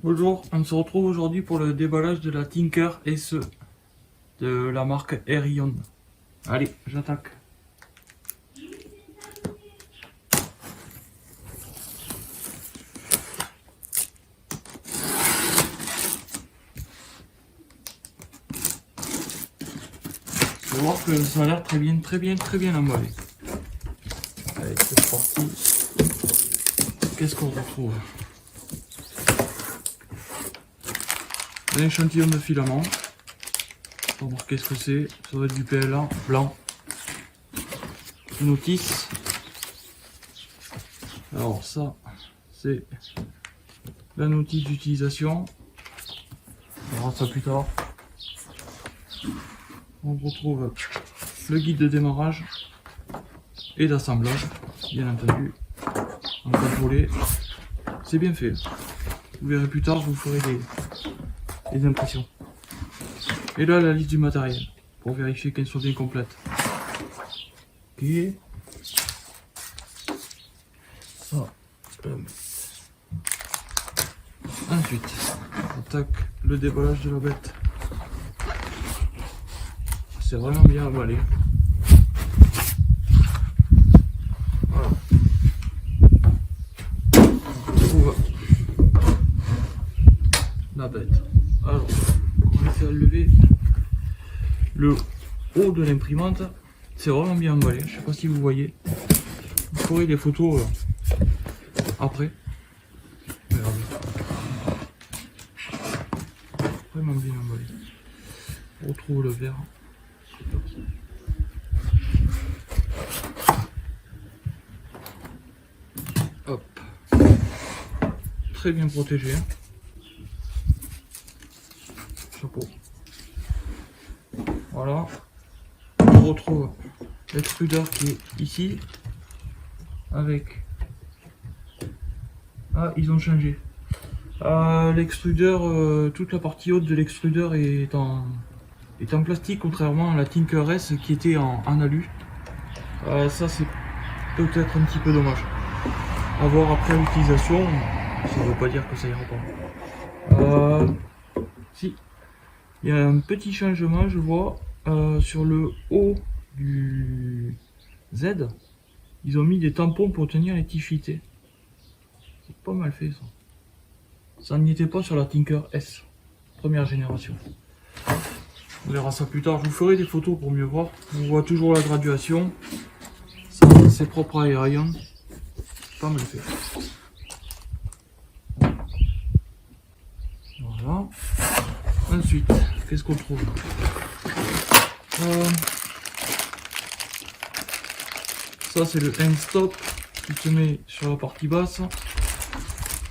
Bonjour, on se retrouve aujourd'hui pour le déballage de la Tinker SE de la marque Aerion. Allez, j'attaque. Faut voir que ça a l'air très bien emballé. Allez, c'est parti. Qu'est-ce qu'on retrouve? Un échantillon de filament. Pour voir qu'est-ce que c'est. Ça va être du PLA blanc. Une notice. Alors ça, c'est la notice d'utilisation. On verra ça plus tard. On retrouve le guide de démarrage et d'assemblage, bien entendu, en contrôlé. C'est bien fait. Vous verrez plus tard, je vous ferai des impressions. Et là, la liste du matériel, pour vérifier qu'elle soit bien complète. Ok. Ça, je le mets. Ensuite, on attaque le déballage de la bête. C'est vraiment bien emballé. Voilà. On trouve la bête. Alors, on va essayer de lever le haut de l'imprimante. C'est vraiment bien emballé. Je sais pas si vous voyez. Vous ferez des photos après. Regardez. Vraiment bien emballé. On retrouve le verre. Hop. Très bien protégé. Chapeau. Voilà. On retrouve l'extrudeur qui est ici. Avec... Ah, ils ont changé. L'extrudeur, toute la partie haute de l'extrudeur est en plastique, contrairement à la Tinker S qui était en alu. Ça, c'est peut-être un petit peu dommage. À voir après l'utilisation, ça ne veut pas dire que ça ira pas. Si, il y a un petit changement, je vois, sur le haut du Z, ils ont mis des tampons pour tenir les tiffités. C'est pas mal fait ça. Ça n'y était pas sur la Tinker S, première génération. On verra ça plus tard, je vous ferai des photos pour mieux voir. On voit toujours la graduation. Ça, c'est propre à Aerion. Pas mal fait. Voilà. Ensuite, qu'est-ce qu'on trouve? Ça, c'est le end stop qui se met sur la partie basse.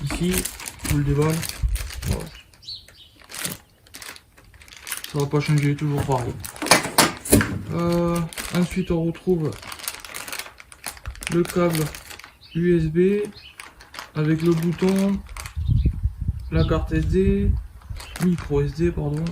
Ici, je le déballe. Voilà. Ça va pas changer, toujours pareil. Ensuite, on retrouve le câble USB avec le bouton, la carte SD, micro SD, pardon.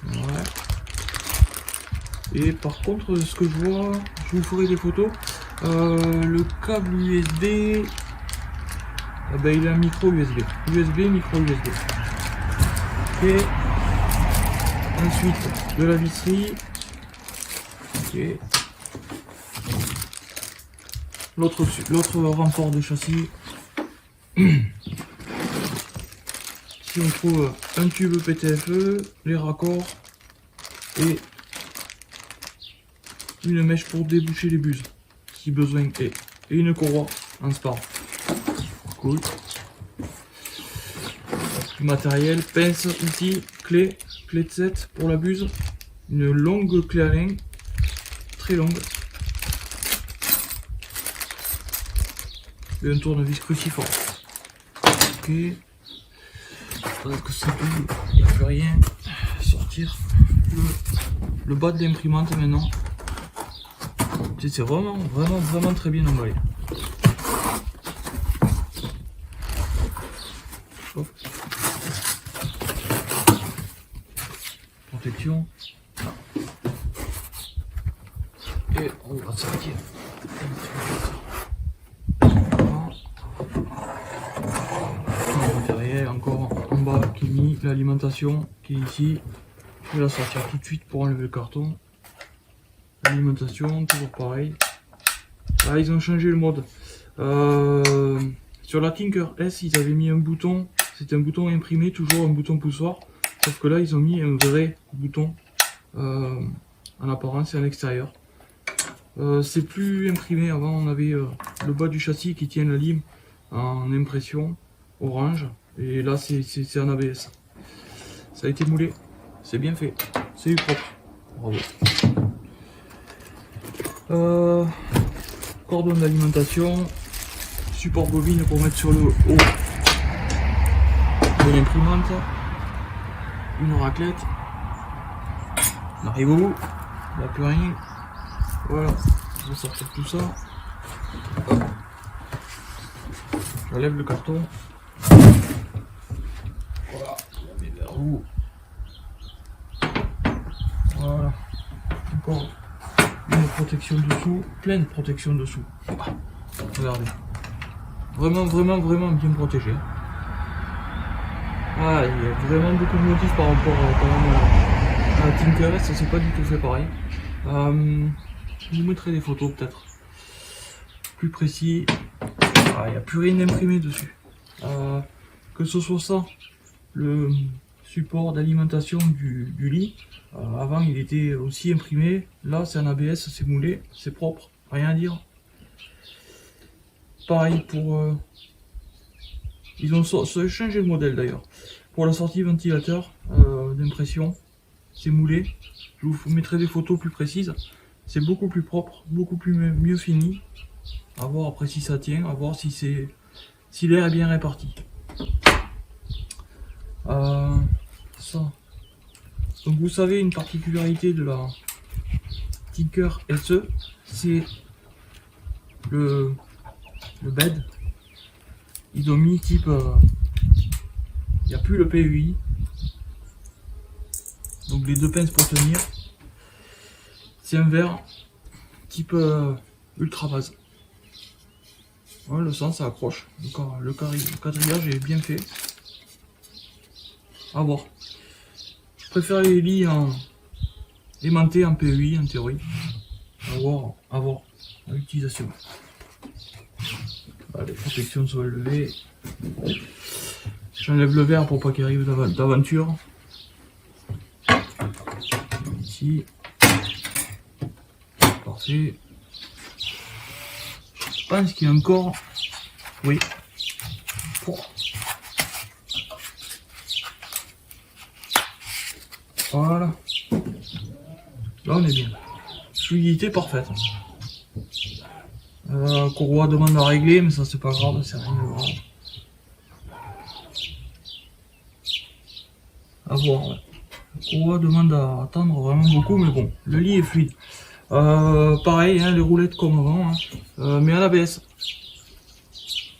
Ouais. Et par contre, ce que je vois, je vous ferai des photos. Le câble USB, il a un micro USB. Micro USB. Ok. Ensuite, de la visserie. Ok. L'autre renfort de châssis. Ici, on trouve un tube PTFE, les raccords et une mèche pour déboucher les buses, si besoin est. Et une courroie en spar. Cool. Matériel, pince, outils, clé de 7 pour la buse, une longue clé à lin, très longue, et un tournevis cruciforme. Ok, parce que c'est tout, il n'y a plus rien. Sortir le bas de l'imprimante maintenant. C'est vraiment très bien emballé. Hop. Protection. Et on va sortir. qui est mis, l'alimentation qui est ici. Je vais la sortir tout de suite pour enlever le carton. L'alimentation, toujours pareil. Ah, ils ont changé le mode. Sur la Tinker S, ils avaient mis un bouton, c'était un bouton imprimé, toujours un bouton poussoir. Sauf que là, ils ont mis un vrai bouton en apparence et à l'extérieur. C'est plus imprimé. Avant, on avait le bas du châssis qui tient la lime en impression orange. Et là, c'est en ABS. Ça a été moulé. C'est bien fait. C'est propre. Bravo. Cordon d'alimentation. Support bobine pour mettre sur le haut de l'imprimante. Une raclette. On arrive au bout. Il n'y a plus rien. Voilà. Je vais sortir tout ça. J'enlève le carton. Voilà. Je mets vers vous. Voilà. Encore une protection dessous. Plein de protection dessous. Regardez. Vraiment bien protégé. Ah, il y a vraiment beaucoup de motifs par rapport à la Tinker S, ça c'est pas du tout fait pareil. Je vous mettrai des photos peut-être plus précis. Ah, il n'y a plus rien imprimé dessus. Que ce soit ça, le support d'alimentation du lit, avant il était aussi imprimé, là c'est en ABS, c'est moulé, c'est propre, rien à dire. Pareil pour... ils ont changé le modèle d'ailleurs. Pour la sortie ventilateur d'impression, c'est moulé. Je vous mettrai des photos plus précises. C'est beaucoup plus propre, beaucoup plus mieux fini. À voir après si ça tient, à voir si l'air est bien réparti. Ça. Donc vous savez, une particularité de la Tinker SE, c'est le bed. Ils ont mis type, il n'y a plus le PUI, donc les deux pinces pour tenir. C'est un verre type ultra base. Ouais, le sens ça accroche. Le quadrillage est bien fait. À voir. Je préfère les lits aimantés en PUI en théorie. À voir à l'utilisation. Les protections sont élevées. J'enlève le verre pour pas qu'il arrive d'aventure. Ici. Parfait. Je pense qu'il y a encore... Oui. Voilà. Là on est bien. Fluidité parfaite. Courroie demande à régler, mais ça c'est pas grave, c'est rien de grave. À voir, ouais. Courroie demande à attendre vraiment beaucoup, mais bon, le lit est fluide. Pareil, hein, les roulettes comme avant, hein, mais à l'ABS.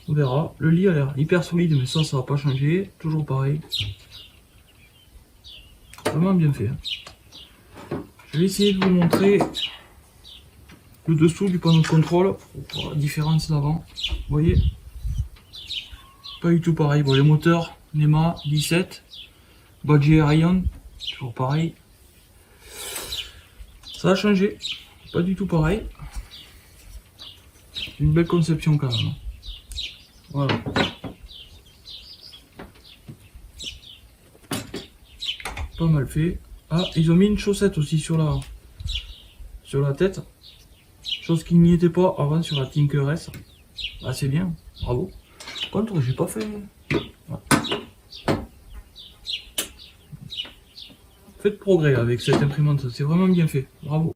On verra. Le lit a l'air hyper solide, mais ça va pas changer. Toujours pareil. Vraiment bien fait. Hein. Je vais essayer de vous montrer le dessous du panneau de contrôle pour voir la différence d'avant. Vous voyez, pas du tout pareil. Bon, les moteurs NEMA 17, Badger Ion, toujours pareil. Ça a changé, pas du tout pareil. Une belle conception quand même. Voilà. Pas mal fait. Ah, ils ont mis une chaussette aussi sur la tête. Chose qui n'y était pas avant sur la Tinker S. Ah, c'est bien, bravo. Par contre, j'ai pas fait. Faites progrès avec cette imprimante, c'est vraiment bien fait, bravo.